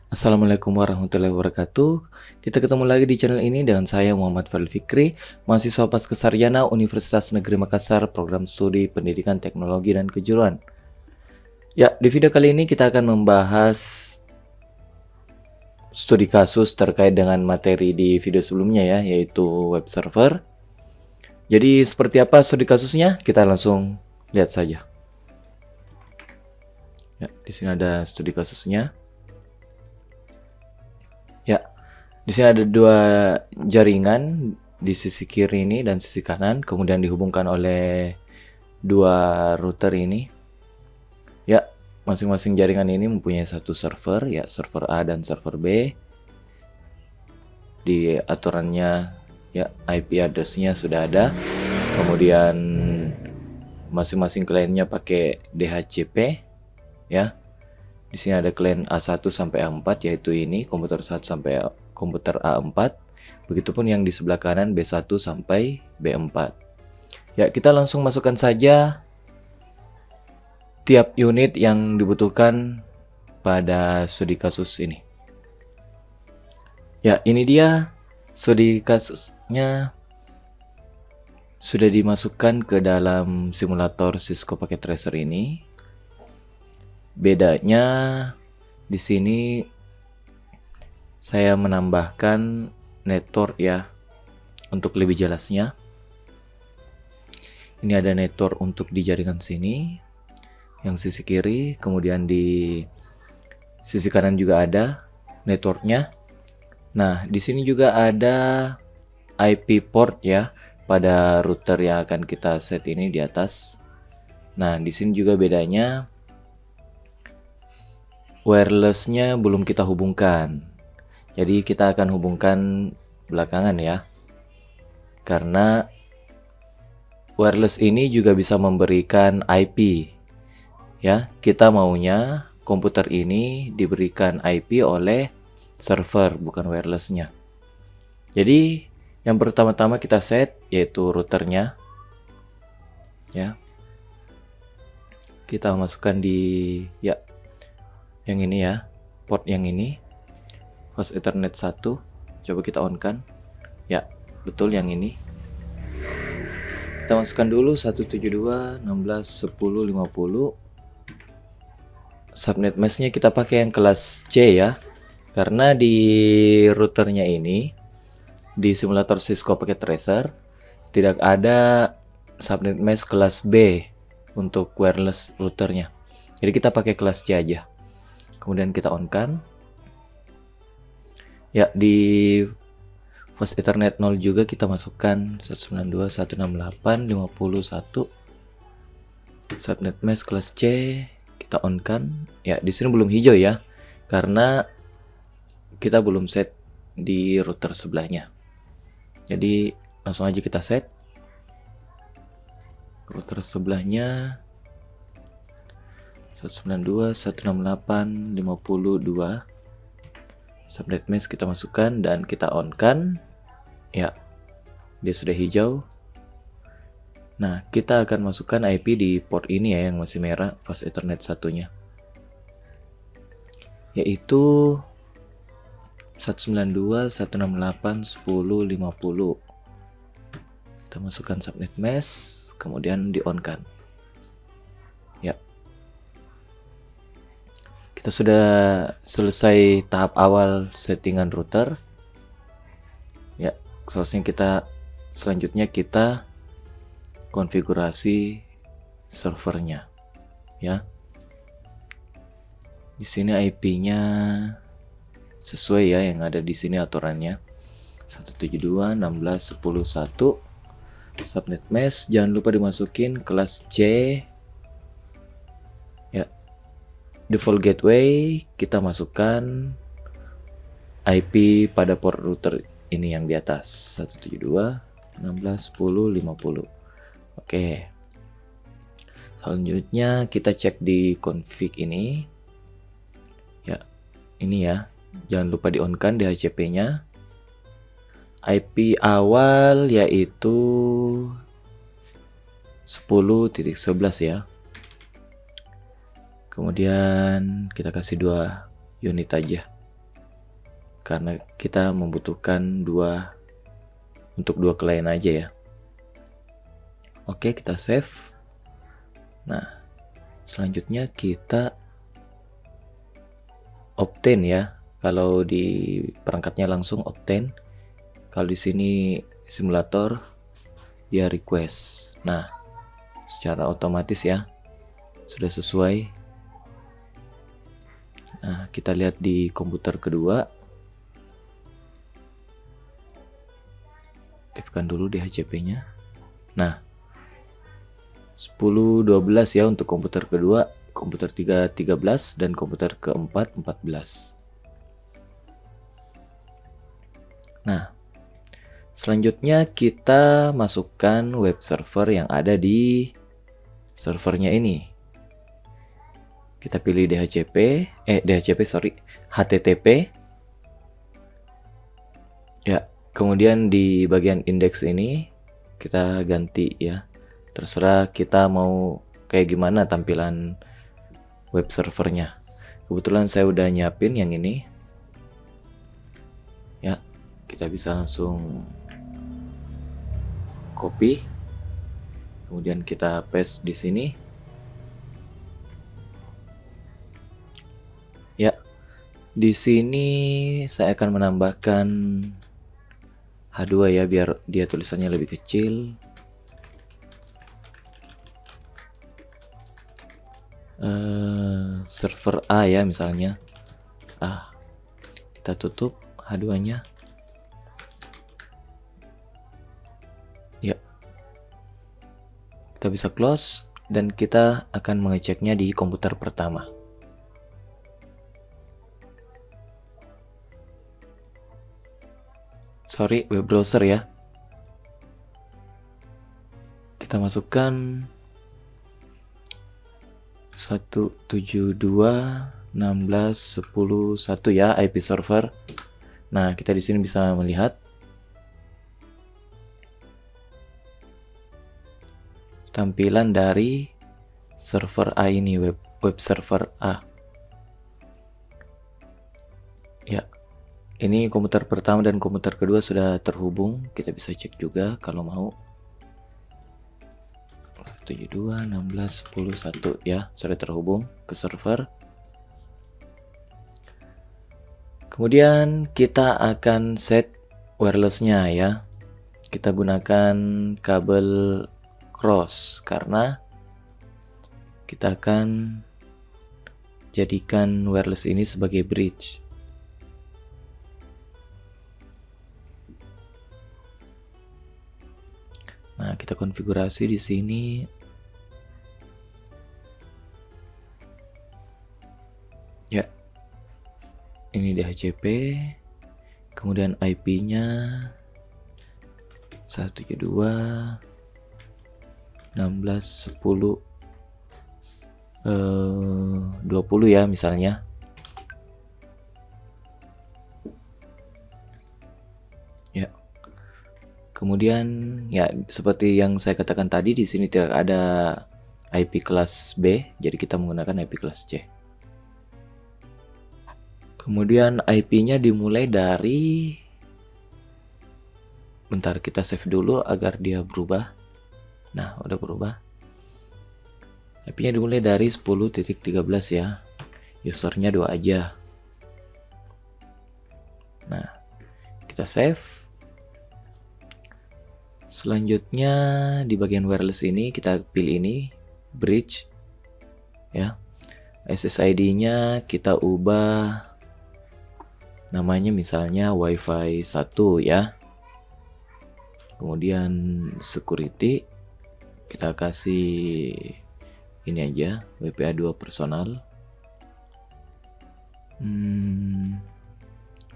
Assalamualaikum warahmatullahi wabarakatuh. Kita ketemu lagi di channel ini dengan saya Muhammad Fadil Fikri, mahasiswa Pasca Universitas Negeri Makassar, program studi Pendidikan Teknologi dan Kejuruan. Ya, di video kali ini kita akan membahas studi kasus terkait dengan materi di video sebelumnya ya, yaitu web server. Jadi seperti apa studi kasusnya? Kita langsung lihat saja. Ya, di sini ada studi kasusnya. Ya, di sini ada dua jaringan di sisi kiri ini dan sisi kanan, kemudian dihubungkan oleh dua router ini. Ya, masing-masing jaringan ini mempunyai satu server, ya server A dan server B. Di aturannya ya IP address-nya sudah ada. Kemudian masing-masing kliennya pakai DHCP ya. Di sini ada klien A1 sampai A4 yaitu ini, komputer 1 sampai komputer A4. Begitupun yang di sebelah kanan B1 sampai B4. Ya, kita langsung masukkan saja tiap unit yang dibutuhkan pada studi kasus ini. Ya, ini dia studi kasusnya sudah dimasukkan ke dalam simulator Cisco Packet Tracer ini. Bedanya di sini saya menambahkan network ya untuk lebih jelasnya. Ini ada network untuk di jaringan sini yang sisi kiri, kemudian di sisi kanan juga ada networknya. Nah, di sini juga ada IP port ya pada router yang akan kita set ini di atas. Nah, di sini juga bedanya wirelessnya belum kita hubungkan, jadi kita akan hubungkan belakangan ya, karena wireless ini juga bisa memberikan IP ya. Kita maunya komputer ini diberikan IP oleh server, bukan wirelessnya. Jadi yang pertama-tama kita set yaitu routernya ya. Kita masukkan di ya yang ini ya, port yang ini, fast ethernet 1. Coba kita on kan. Ya, betul yang ini. Kita masukkan dulu 172.16.10.50. Subnet meshnya kita pakai yang kelas C ya, karena di routernya ini di simulator Cisco Packet Tracer tidak ada subnet mesh kelas B untuk wireless routernya, jadi kita pakai kelas C aja. Kemudian kita on kan. Ya, di fast ethernet 0 juga kita masukkan 192.168.51. Subnet mesh kelas C kita on kan. Ya, di sini belum hijau ya, karena kita belum set di router sebelahnya. Jadi langsung aja kita set router sebelahnya 192.168.52. Subnet mesh kita masukkan dan kita on kan. Ya, dia sudah hijau. Nah, kita akan masukkan IP di port ini ya, yang masih merah, fast ethernet satunya, yaitu 192.168.10.50. Kita masukkan subnet mesh, kemudian di on kan. Ya, kita sudah selesai tahap awal settingan router. Ya, seharusnya selanjutnya kita konfigurasi servernya ya. Di sini IP-nya sesuai ya yang ada di sini aturannya, 172.16.10.1. Subnet mesh jangan lupa dimasukin kelas C ya. Default gateway kita masukkan IP pada port router ini yang di atas, 172.16.10.50. Oke. Selanjutnya kita cek di config ini. Ya, ini ya. Jangan lupa di on kan DHCP-nya. IP awal yaitu 10.11 ya. Kemudian kita kasih 2 unit aja. karena kita membutuhkan untuk dua klien aja ya. Oke, kita save. Nah, selanjutnya kita obtain ya. Kalau di perangkatnya langsung obtain. Kalau di sini simulator dia request. Nah, secara otomatis ya sudah sesuai. Nah, kita lihat di komputer kedua. Aktifkan dulu DHCP-nya. Nah, 10-12 ya untuk komputer kedua, komputer 3 13 dan komputer keempat 14. Nah, selanjutnya kita masukkan web server yang ada di servernya ini. Kita pilih HTTP. Ya, kemudian di bagian index ini kita ganti ya. Terserah kita mau kayak gimana tampilan web servernya. Kebetulan saya udah nyiapin yang ini. Ya, kita bisa langsung copy. Kemudian kita paste di sini. Ya, di sini saya akan menambahkan H2 ya, biar dia tulisannya lebih kecil. Server A ya misalnya. Kita tutup H2-nya. Ya, kita bisa close dan kita akan mengeceknya di komputer pertama. Sorry, web browser ya. Kita masukkan 172.16.10.1 ya IP server. Nah, kita di sini bisa melihat tampilan dari server A ini, web server A. Ya, ini komputer pertama dan komputer kedua sudah terhubung. Kita bisa cek juga kalau mau. 72.16.10.1 ya, sudah terhubung ke server. Kemudian kita akan set wirelessnya ya. Kita gunakan kabel cross karena kita akan jadikan wireless ini sebagai bridge. Nah, kita konfigurasi di sini. Ya, ini DHCP, kemudian IP-nya 172.16.10.20 ya misalnya. Ya. Kemudian ya seperti yang saya katakan tadi, di sini tidak ada IP kelas B, jadi kita menggunakan IP kelas C. Kemudian IP-nya dimulai dari, bentar kita save dulu agar dia berubah. Nah, udah berubah. IP-nya dimulai dari 10.13 ya. Usernya 2 aja. Nah, kita save. Selanjutnya di bagian wireless ini kita pilih ini, bridge ya. SSID-nya kita ubah namanya misalnya WiFi 1 ya. Kemudian security kita kasih ini aja, WPA2 personal.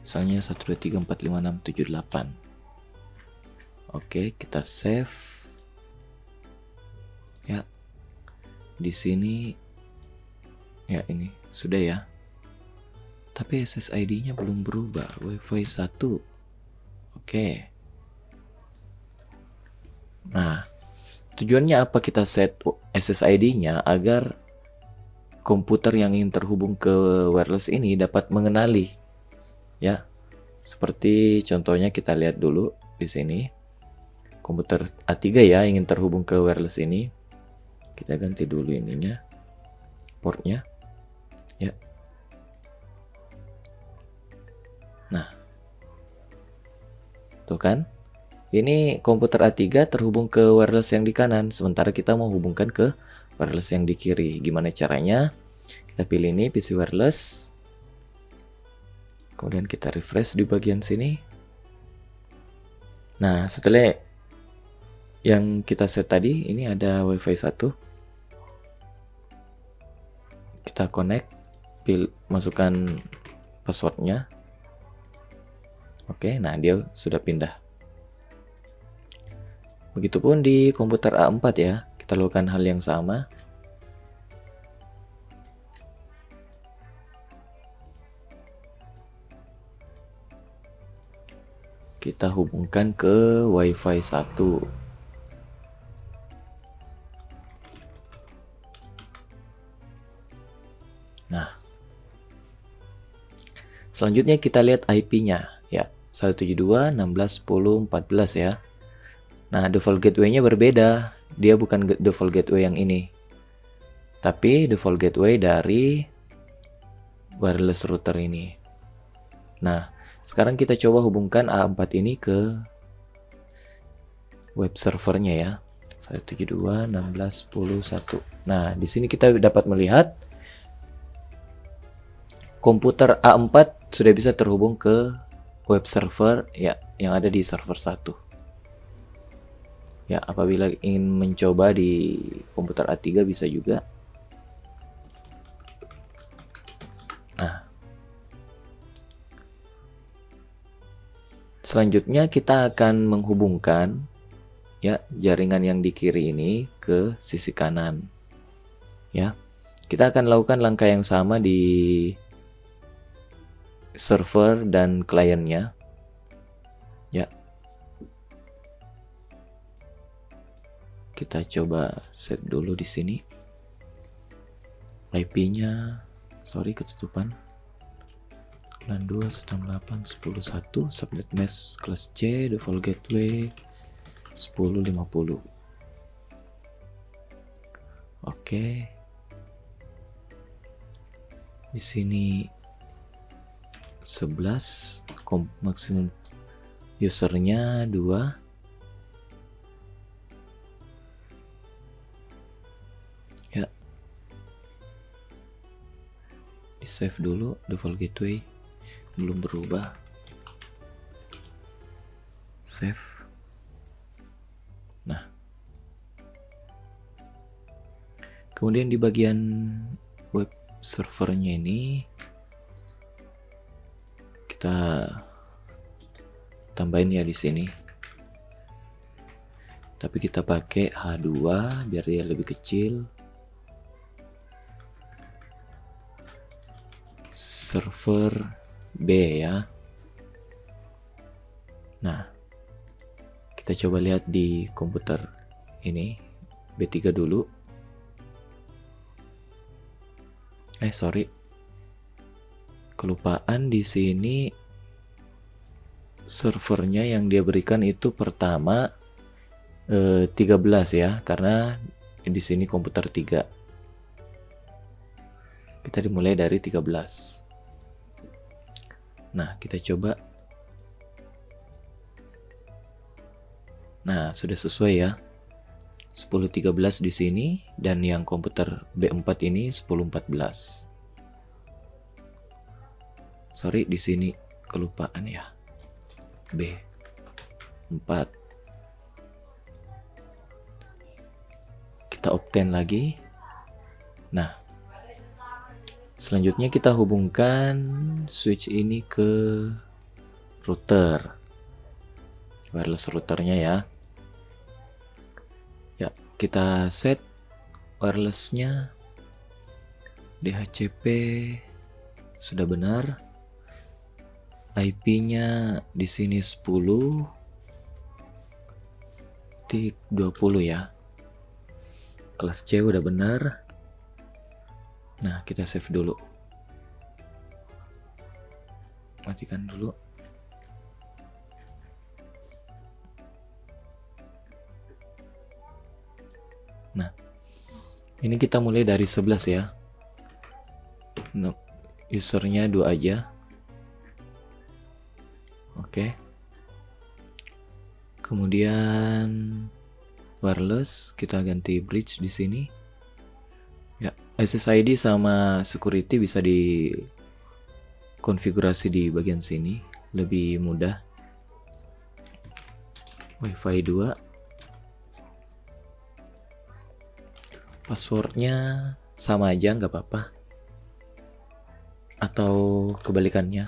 Misalnya 123456778. Oke, kita save. Ya. Di sini ya ini sudah ya. Tapi SSID-nya belum berubah, WiFi 1. Oke. Nah, tujuannya apa kita set SSID-nya? Agar komputer yang ingin terhubung ke wireless ini dapat mengenali ya Seperti contohnya kita lihat dulu di sini. Komputer A3 ya, ingin terhubung ke wireless ini. Kita ganti dulu ininya, portnya. Ya. Nah. Tuh kan? Ini komputer A3 terhubung ke wireless yang di kanan, sementara kita mau hubungkan ke wireless yang di kiri. Gimana caranya? Kita pilih ini PC wireless. Kemudian kita refresh di bagian sini. Nah, setelah yang kita set tadi, ini ada WiFi 1. Kita connect, masukkan passwordnya. Oke, nah dia sudah pindah. Begitupun di komputer A4 ya, kita lakukan hal yang sama. Kita hubungkan ke WiFi 1. Nah, selanjutnya kita lihat IP-nya ya, 172.16.10.14 ya. Nah, default gateway-nya berbeda. Dia bukan default gateway yang ini, tapi default gateway dari wireless router ini. Nah, sekarang kita coba hubungkan A4 ini ke web servernya ya, 172.16.10.1. Nah, di sini kita dapat melihat komputer A4 sudah bisa terhubung ke web server ya, yang ada di server 1. Ya, apabila ingin mencoba di komputer A3 bisa juga. Nah, selanjutnya kita akan menghubungkan ya jaringan yang di kiri ini ke sisi kanan. Ya, kita akan lakukan langkah yang sama di server dan kliennya. Ya. Kita coba set dulu di sini. IP-nya, sorry ketutupan. LAN 2 168.10.1 subnet mesh kelas C, default gateway 10.50. Oke. Di sini 11, maksimum usernya 2. Ya, di save dulu, default gateway belum berubah. Save. Nah, kemudian di bagian web servernya ini kita tambahin ya di sini. Tapi kita pakai H2 biar dia lebih kecil. Server B ya. Nah, kita coba lihat di komputer ini B3 dulu. Sorry, kelupaan di sini servernya yang dia berikan itu pertama 13 ya, karena di sini komputer 3. Kita dimulai dari 13. Nah, kita coba. Nah, sudah sesuai ya. 10.13 di sini dan yang komputer B4 ini 10.14. Sorry, di sini kelupaan ya. B4. Kita obtain lagi. Nah, selanjutnya kita hubungkan switch ini ke router, wireless routernya ya. Ya, kita set wirelessnya DHCP sudah benar. IP-nya di sini 10.20 ya. Kelas C udah benar. Nah, kita save dulu. Matikan dulu. Ini kita mulai dari 11 ya. Nah, usernya 2 aja. Oke. Kemudian wireless kita ganti bridge di sini. Ya, SSID sama security bisa dikonfigurasi di bagian sini, lebih mudah. Wi-Fi 2. Passwordnya sama aja, nggak apa-apa. Atau kebalikannya.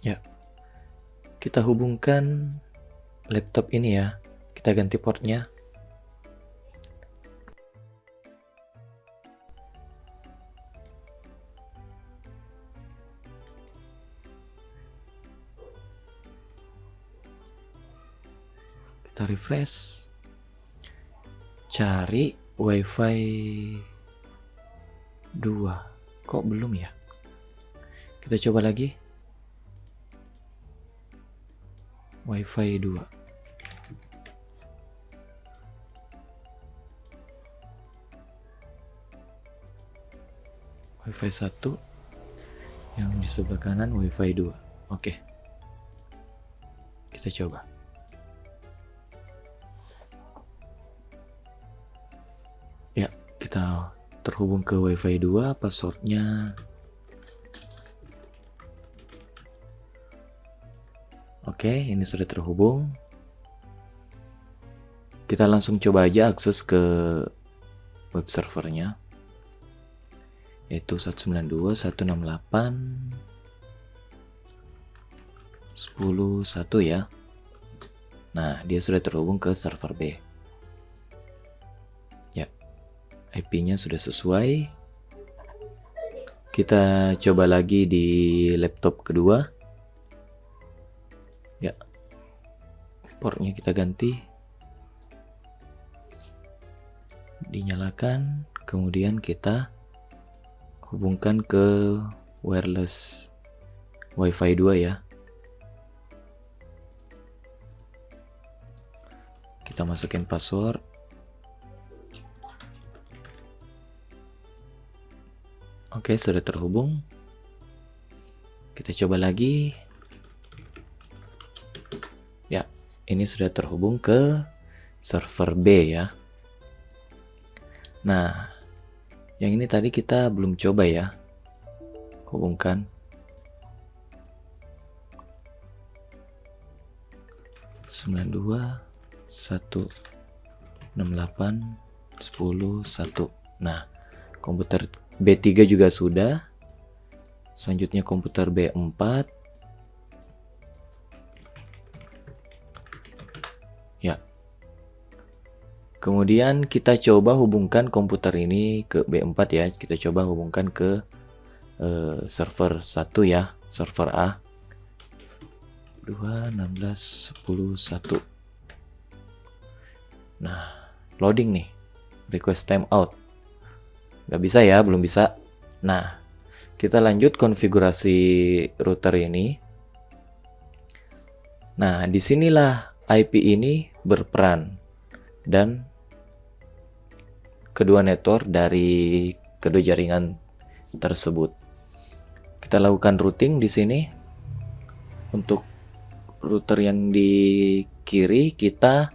Ya, kita hubungkan laptop ini ya. Kita ganti portnya. Kita refresh. Cari Wi-Fi 2. Kok belum ya? Kita coba lagi. Wi-Fi 2. Wi-Fi 1. Yang di sebelah kanan Wi-Fi 2. Oke. Kita coba. Ya, kita terhubung ke Wi-Fi 2, passwordnya. Oke, ini sudah terhubung. Kita langsung coba aja akses ke web servernya, yaitu 192.168.10.1 ya. Nah, dia sudah terhubung ke server B. Ya, IP-nya sudah sesuai. Kita coba lagi di laptop kedua. Ya, portnya kita ganti, dinyalakan, kemudian kita hubungkan ke wireless Wi-Fi 2 ya. Kita masukin password. Oke, sudah terhubung. Kita coba lagi. Ya, ini sudah terhubung ke server B ya. Nah, yang ini tadi kita belum coba ya. Hubungkan. 192.168.10.1. Nah, komputer B3 juga sudah. Selanjutnya komputer B4. Ya. Kemudian kita coba hubungkan komputer ini ke B4 ya. Kita coba hubungkan ke server 1 ya, server A. 2.16.10.1. Nah, loading nih. Request timeout. Nggak bisa ya, belum bisa. Nah, kita lanjut konfigurasi router ini. Nah, disinilah IP ini berperan dan kedua network dari kedua jaringan tersebut. Kita lakukan routing di sini. Untuk router yang di kiri, kita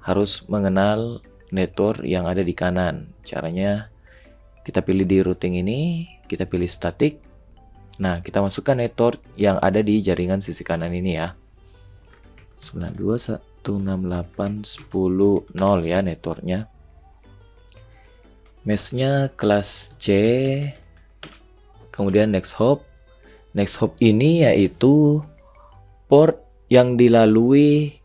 harus mengenal network yang ada di kanan. Caranya kita pilih di routing ini, kita pilih static. Nah, kita masukkan network yang ada di jaringan sisi kanan ini ya. 92.168.10.0 ya networknya. Meshnya kelas C. Kemudian next hop. Next hop ini yaitu port yang dilalui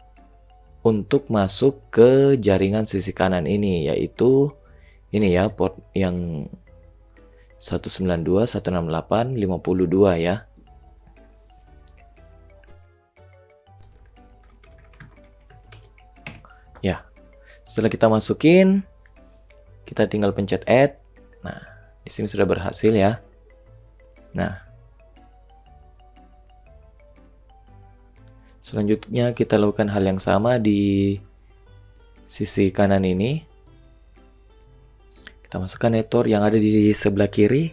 untuk masuk ke jaringan sisi kanan ini, yaitu ini ya, port yang 192.168.52 ya. Ya, setelah kita masukin, kita tinggal pencet add. Nah, di sini sudah berhasil ya. Nah, Selanjutnya kita lakukan hal yang sama di sisi kanan ini. Kita masukkan network yang ada di sebelah kiri.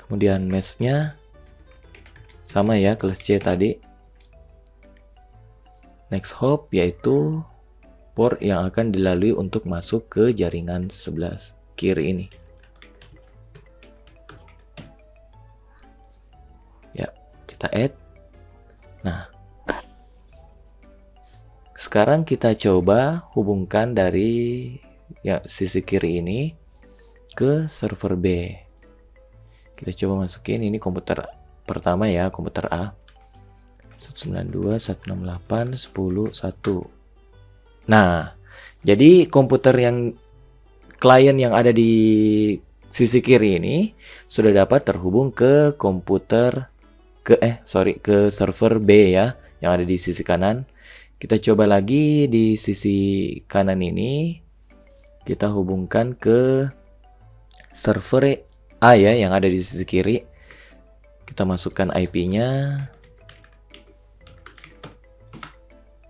Kemudian mesh-nya sama ya, kelas C tadi. Next hop yaitu port yang akan dilalui untuk masuk ke jaringan sebelah kiri ini. Ya, kita add. Nah, sekarang kita coba hubungkan dari ya sisi kiri ini ke server B. Kita coba masukin ini komputer pertama ya, komputer A. 192.168.10.1. Nah, jadi komputer yang klien yang ada di sisi kiri ini sudah dapat terhubung ke komputer ke server B ya, yang ada di sisi kanan. Kita coba lagi di sisi kanan ini, kita hubungkan ke server A ya, yang ada di sisi kiri. Kita masukkan IP-nya.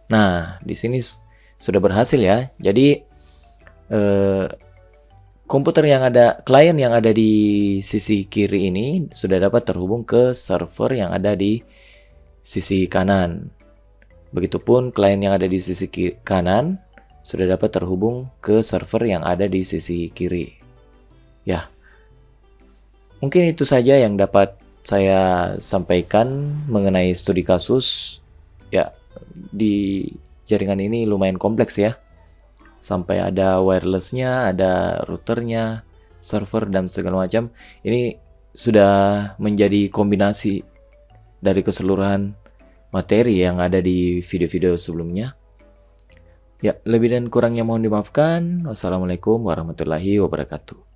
Nah, di sini sudah berhasil ya. Jadi komputer yang ada, klien yang ada di sisi kiri ini sudah dapat terhubung ke server yang ada di sisi kanan. Begitupun klien yang ada di sisi kanan sudah dapat terhubung ke server yang ada di sisi kiri. Ya, mungkin itu saja yang dapat saya sampaikan mengenai studi kasus. Ya, di jaringan ini lumayan kompleks ya. Sampai ada wirelessnya, ada routernya, server, dan segala macam. Ini sudah menjadi kombinasi dari keseluruhan materi yang ada di video-video sebelumnya. Ya, lebih dan kurangnya mohon dimaafkan. Wassalamualaikum warahmatullahi wabarakatuh.